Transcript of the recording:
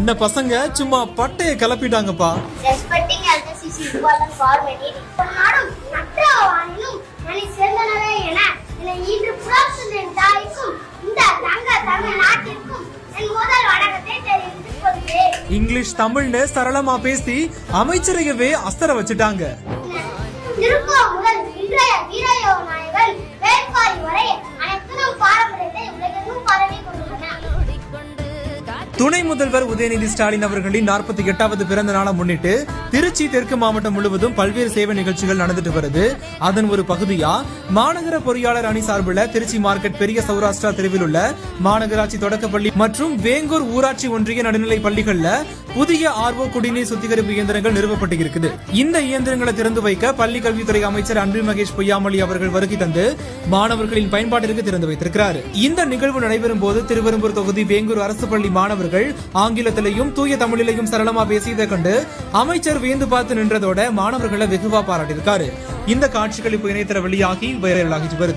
இந்த பசங்க சும்மா பட்டைய கிளப்பிட்டாங்கப்பா. Respecting elders is important for many. நாடும் நற்றவானிலும் மணி சேர்ந்தனரே என இன்று புறாசுடன் தாய்க்கும் இந்த தமிழ் நாட்டிற்கும் என் முதல் வணக்கத்தை தெரிவித்துக் கொள்கிறேன். இங்கிலீஷ் தமிழ்னு சரளமா பேசி அமைச்சரையவே அஸ்தர வச்சுட்டாங்க. திருக்குறள் முதல் இன்றைய வீரயோ நாயகன் வேட்பாரி வரை அனைத்தும் பாரம்பரியத்தை உலகெங்கும் பரவி கொண்டுள்ளன. துணை முதல்வர் உதயநிதி ஸ்டாலின் அவர்களின் 48வது பிறந்த நாளை முன்னிட்டு திருச்சி தெற்கு மாவட்டம் முழுவதும் பல்வேறு சேவை நிகழ்ச்சிகள் நடந்துட்டு வருது. அதன் ஒரு பகுதியா மாநகர பொறியாளர் அணி சார்பில் திருச்சி மார்க்கெட் பெரிய சௌராஷ்டிரா தெருவில் உள்ள மாநகராட்சி தொடக்கப்பள்ளி மற்றும் வேங்கூர் ஊராட்சி ஒன்றிய நடுநிலை பள்ளிகள்ல புதிய ஆர்ஓ குடிநீர் சுத்திகரிப்பு இயந்திரங்கள் நிறுவப்பட்டு இருக்குது. இந்த இயந்திரங்களை திறந்து வைக்க பள்ளி கல்வித்துறை அமைச்சர் அன்பில் மகேஷ் பொய்யாமொழி அவர்கள் வருகை தந்து மாணவர்களின் பயன்பாட்டிற்கு திறந்து வைத்திருக்கிறார். இந்த நிகழ்வு நடைபெறும் போது திருவெரும்பூர் தொகுதி வேங்கூர் அரசு பள்ளி மாணவர்கள் ஆங்கிலத்திலையும் தூய தமிழிலையும் சரளமா பேசியதை கண்டு அமைச்சர் வியந்து பார்த்து நின்றதோட மாணவர்களை வெகுவா பாராட்டியிருக்காரு. இந்த காட்சிகள் இப்போ இணையதள வெளியாகி வைரலாகி வருது.